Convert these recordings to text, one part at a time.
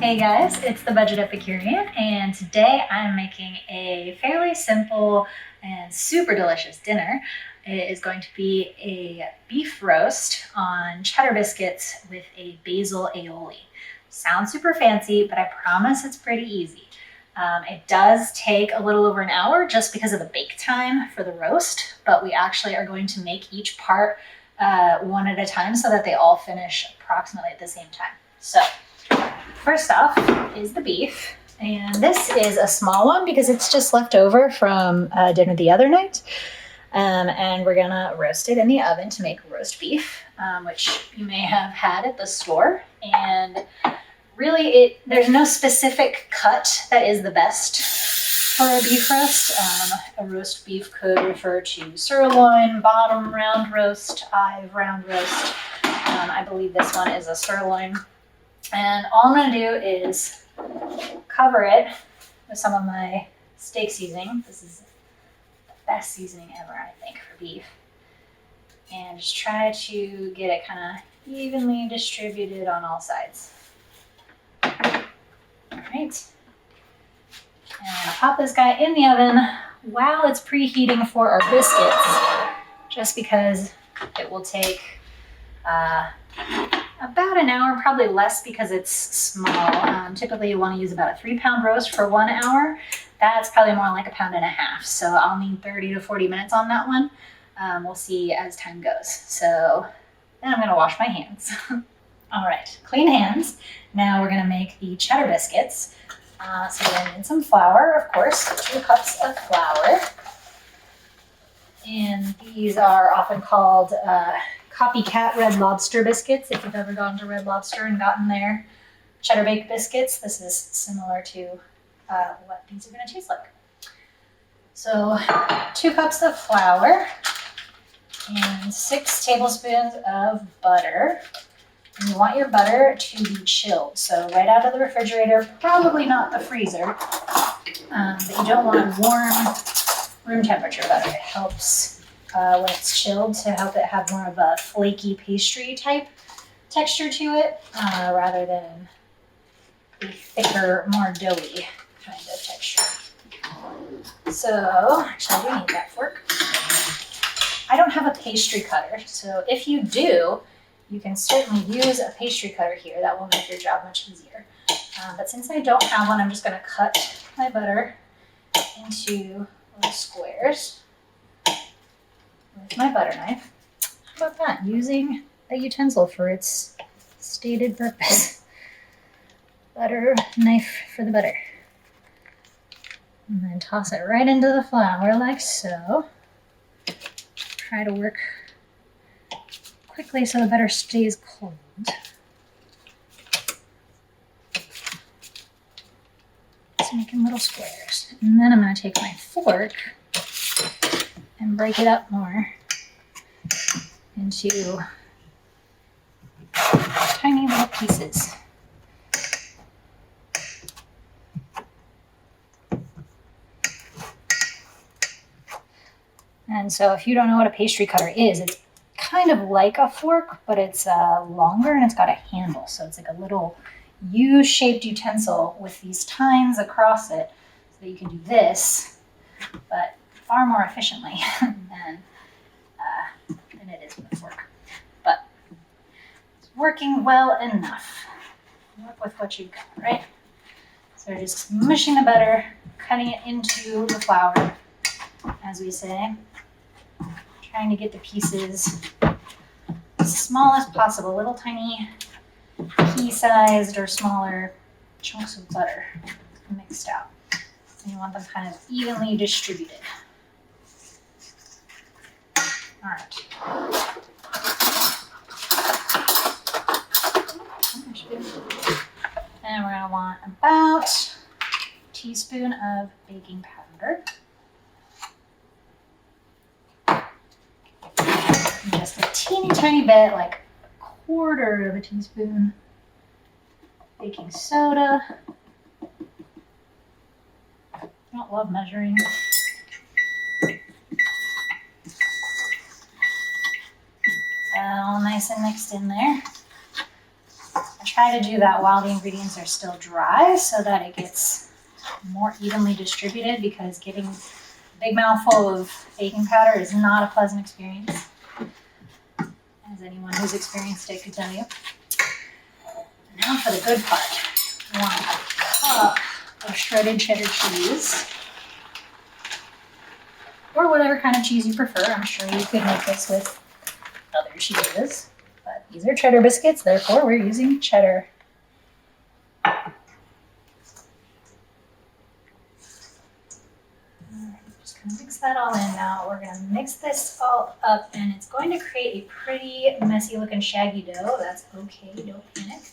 Hey guys, it's the Budget Epicurean, and today I'm making a fairly simple and super delicious dinner. It is going to be a beef roast on cheddar biscuits with a basil aioli. Sounds super fancy, but I promise it's pretty easy. It does take a little over an hour just because of the bake time for the roast, but we actually are going to make each part one at a time so that they all finish approximately at the same time. So first off is the beef, and this is a small one because it's just left over from dinner the other night. And we're gonna roast it in the oven to make roast beef, which you may have had at the store. And really, there's no specific cut that is the best for a beef roast. A roast beef could refer to sirloin, bottom round roast, eye round roast. I believe this one is a sirloin. And all I'm going to do is cover it with some of my steak seasoning. This is the best seasoning ever, I think, for beef. And just try to get it kind of evenly distributed on all sides. All right. And I'll pop this guy in the oven while it's preheating for our biscuits, just because it will take about an hour, probably less because it's small. Typically you want to use about a 3-pound roast for 1 hour. That's probably more like 1.5 pounds. So I'll need 30 to 40 minutes on that one. We'll see as time goes. So then I'm going to wash my hands. All right, clean hands. Now we're going to make the cheddar biscuits. So we're going to need some flour, of course, 2 cups of flour. And these are often called copycat Red Lobster biscuits. If you've ever gone to Red Lobster and gotten their cheddar baked biscuits, this is similar to what these are going to taste like. So 2 cups of flour and 6 tablespoons of butter. And you want your butter to be chilled, so right out of the refrigerator, probably not the freezer, but you don't want warm room temperature butter. It helps when it's chilled to help it have more of a flaky pastry type texture to it, rather than a thicker, more doughy kind of texture. So, actually I do need that fork. I don't have a pastry cutter, so if you do, you can certainly use a pastry cutter here. That will make your job much easier. But since I don't have one, I'm just going to cut my butter into little squares with my butter knife. How about that? Using a utensil for its stated purpose. Butter knife for the butter. And then toss it right into the flour like so. Try to work quickly so the butter stays cold. Just making little squares. And then I'm going to take my fork and break it up more into tiny little pieces. And so if you don't know what a pastry cutter is, it's kind of like a fork, but it's longer and it's got a handle. So it's like a little U-shaped utensil with these tines across it so that you can do this, but far more efficiently than it is with a fork. But it's working well enough. Work with what you've got, right? So we're just mushing the butter, cutting it into the flour, as we say. Trying to get the pieces as small as possible, little tiny pea-sized or smaller chunks of butter mixed out. And you want them kind of evenly distributed. All right. And we're going to want about a teaspoon of baking powder. Just a teeny tiny bit, like 1/4 of a teaspoon baking soda. I don't love measuring. All nice and mixed in there. I try to do that while the ingredients are still dry so that it gets more evenly distributed, because getting a big mouthful of baking powder is not a pleasant experience, as anyone who's experienced it could tell you. Now for the good part. I want a cup of shredded cheddar cheese, or whatever kind of cheese you prefer. I'm sure you could make this with other cheeses, but these are cheddar biscuits, therefore we're using cheddar. Just gonna mix that all in now. We're gonna mix this all up, and it's going to create a pretty messy looking shaggy dough. That's okay, don't panic.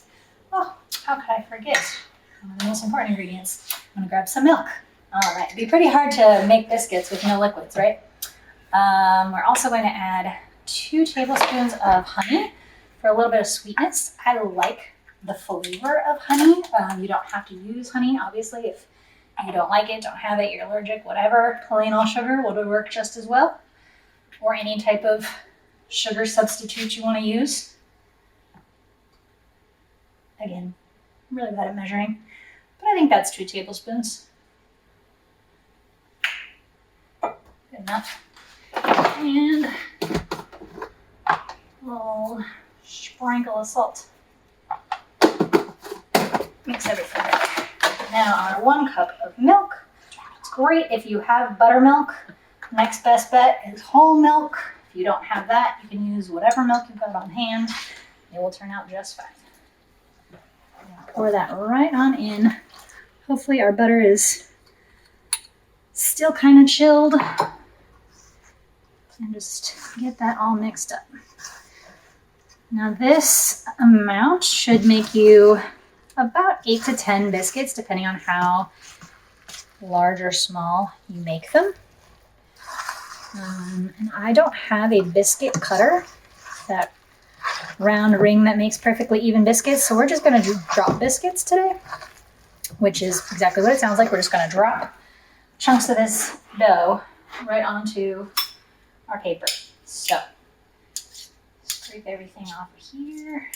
Oh, how could I forget one of the most important ingredients? I'm gonna grab some milk. All right, it'd be pretty hard to make biscuits with no liquids, right? We're also going to add 2 tablespoons of honey for a little bit of sweetness. I like the flavor of honey. You don't have to use honey, obviously. If you don't like it, don't have it, you're allergic, whatever, plain all sugar will work just as well. Or any type of sugar substitute you want to use. Again, I'm really bad at measuring, but I think that's 2 tablespoons. Good enough. And a little sprinkle of salt. Mix everything together. Now our 1 cup of milk. It's great if you have buttermilk. Next best bet is whole milk. If you don't have that, you can use whatever milk you've got on hand. It will turn out just fine. Pour that right on in. Hopefully our butter is still kind of chilled. And just get that all mixed up. Now this amount should make you about 8 to 10 biscuits, depending on how large or small you make them. And I don't have a biscuit cutter, that round ring that makes perfectly even biscuits, so we're just going to do drop biscuits today, which is exactly what it sounds like. We're just going to drop chunks of this dough right onto our paper. So scrape everything off of here.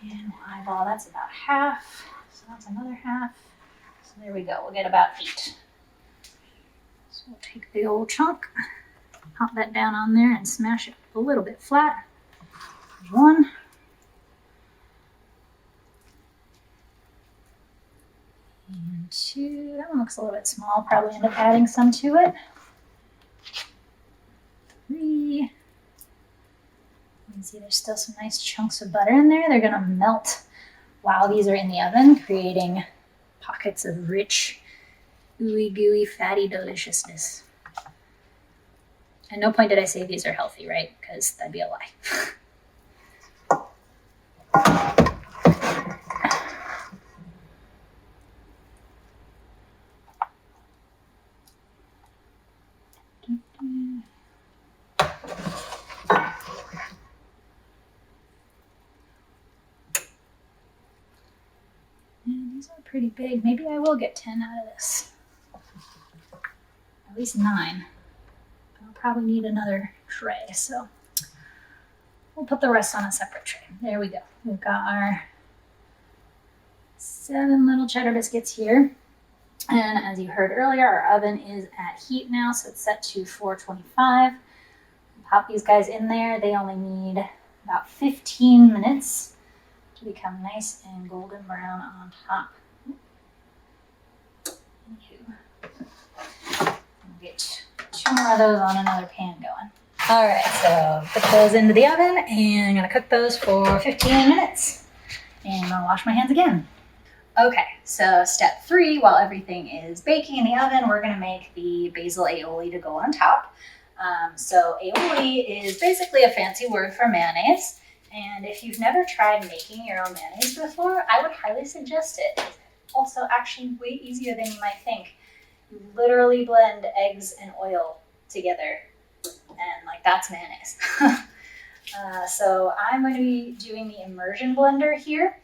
And we'll eyeball, that's about half. So that's another half. So there we go, we'll get about 8. So we'll take the old chunk, pop that down on there and smash it a little bit flat. 1. And 2, that one looks a little bit small, probably end up adding some to it. 3. You can see there's still some nice chunks of butter in there. They're gonna melt while these are in the oven, creating pockets of rich, ooey gooey, fatty deliciousness. At no point did I say these are healthy, right? Because that'd be a lie. These are pretty big. Maybe I will get 10 out of this. At least 9. I'll probably need another tray, so we'll put the rest on a separate tray. There we go. We've got our 7 little cheddar biscuits here. And as you heard earlier, our oven is at heat now, so it's set to 425. Pop these guys in there. They only need about 15 minutes to become nice and golden brown on top. We'll get 2 more of those on another pan going. All right, so put those into the oven and I'm gonna cook those for 15 minutes. And I'm gonna wash my hands again. Okay, so step 3, while everything is baking in the oven, we're gonna make the basil aioli to go on top. So aioli is basically a fancy word for mayonnaise. And if you've never tried making your own mayonnaise before, I would highly suggest it. It's also actually way easier than you might think. You literally blend eggs and oil together, and like that's mayonnaise. So I'm going to be doing the immersion blender here.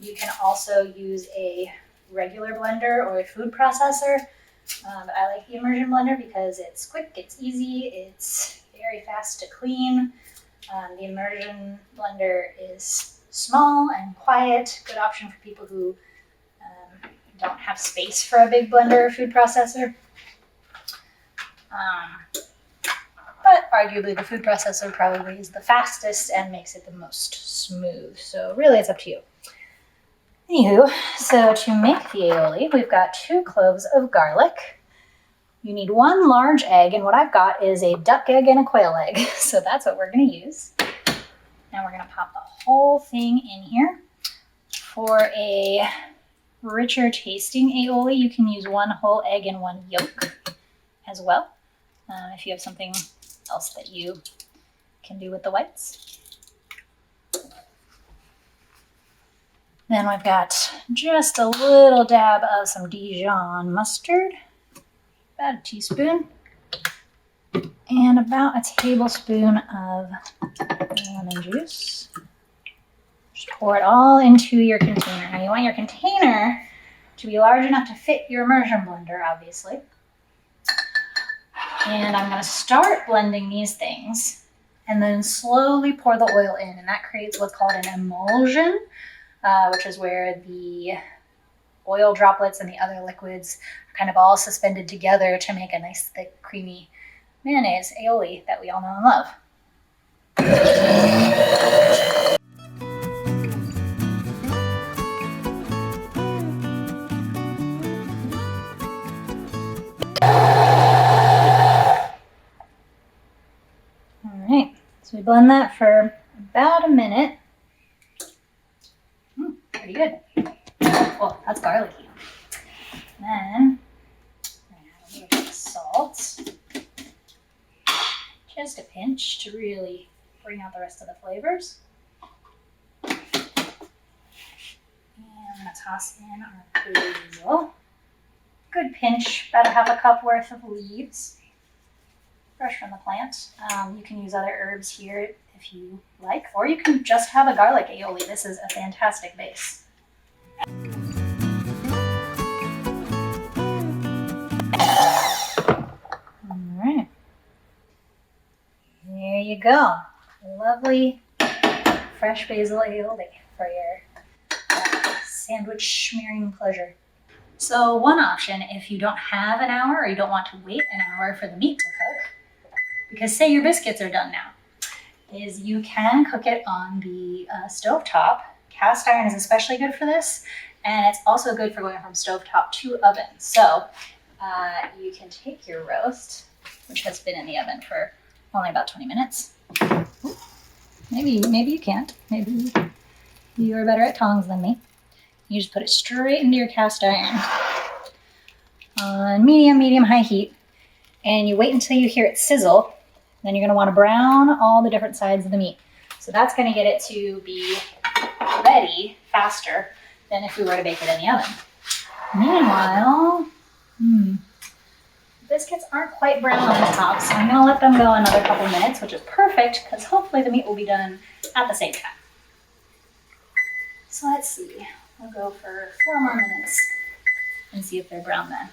You can also use a regular blender or a food processor. But I like the immersion blender because it's quick, it's easy, it's very fast to clean. The immersion blender is small and quiet, good option for people who don't have space for a big blender or food processor. But arguably the food processor probably is the fastest and makes it the most smooth. So really it's up to you. Anywho, so to make the aioli, we've got 2 cloves of garlic. You need 1 large egg, and what I've got is a duck egg and a quail egg. So that's what we're gonna use. Now we're gonna pop the whole thing in here. For a richer tasting aioli, you can use 1 whole egg and 1 yolk as well. If you have something else that you can do with the whites. Then we've got just a little dab of some Dijon mustard, about a teaspoon, and about a tablespoon of lemon juice. Just pour it all into your container. Now you want your container to be large enough to fit your immersion blender, obviously. And I'm going to start blending these things and then slowly pour the oil in, and that creates what's called an emulsion, which is where the oil droplets and the other liquids are kind of all suspended together to make a nice thick creamy mayonnaise aioli that we all know and love. Alright, so we blend that for about a minute. Pretty good. Well, that's garlicky. Then we're going to add a little bit of salt. Just a pinch to really bring out the rest of the flavors. And I'm going to toss in our basil. Good pinch, about a ½ cup worth of leaves. Fresh from the plant. You can use other herbs here if you like, or you can just have a garlic aioli. This is a fantastic base. Alright. There you go. Lovely fresh basil aioli for your sandwich smearing pleasure. So one option, if you don't have an hour or you don't want to wait an hour for the meat to cook, because say your biscuits are done now, is you can cook it on the stove top. Cast iron is especially good for this, and it's also good for going from stove top to oven. So you can take your roast, which has been in the oven for only about 20 minutes. Maybe you can't. Maybe you are better at tongs than me. You just put it straight into your cast iron on medium, high heat, and you wait until you hear it sizzle. Then you're going to want to brown all the different sides of the meat. So that's going to get it to be ready faster than if we were to bake it in the oven. Meanwhile, biscuits aren't quite brown on the top, so I'm going to let them go another couple minutes, which is perfect because hopefully the meat will be done at the same time. So let's see. We'll go for 4 more minutes and see if they're brown then.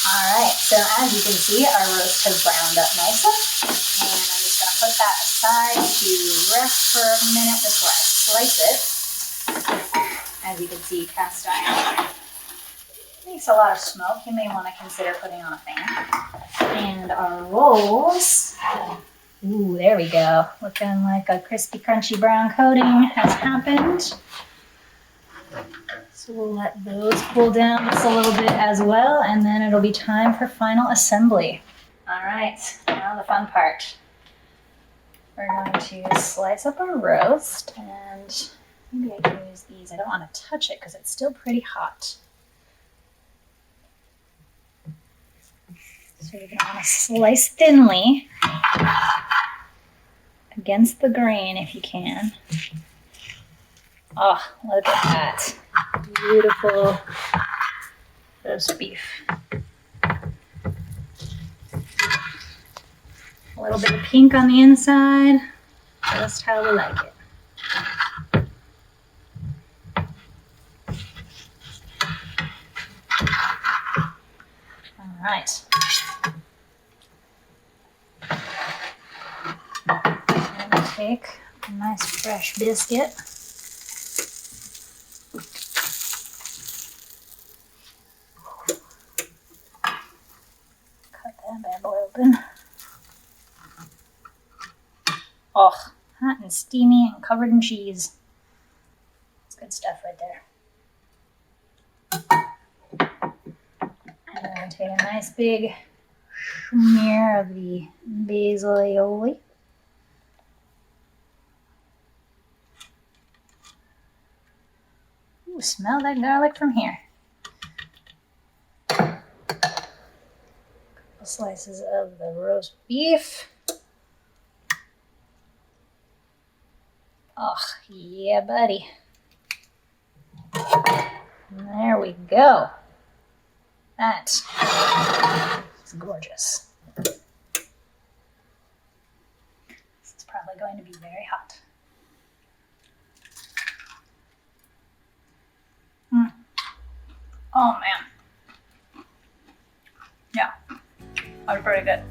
Alright, so as you can see, our roast has browned up nicely, and I'm just going to put that aside to rest for a minute before I slice it. As you can see, cast iron makes a lot of smoke. You may want to consider putting on a fan. And our rolls, ooh, there we go. Looking like a crispy, crunchy brown coating has happened. So we'll let those cool down just a little bit as well, and then it'll be time for final assembly. All right, now the fun part. We're going to slice up our roast, and maybe I can use these. I don't want to touch it because it's still pretty hot. So you're going to want to slice thinly against the grain if you can. Oh, look at that. Beautiful roast beef. A little bit of pink on the inside, just how we like it. right. I'm going to take a nice fresh biscuit. Cut that bad boy open. Oh, hot and steamy and covered in cheese. That's good stuff right there. And I'm going to take a nice big smear of the Basil Aioli. Ooh, smell that garlic from here. Couple slices of the roast beef. Oh, yeah, buddy. There we go. That is gorgeous. This is probably going to be very hot. Oh man. Yeah, that was pretty good.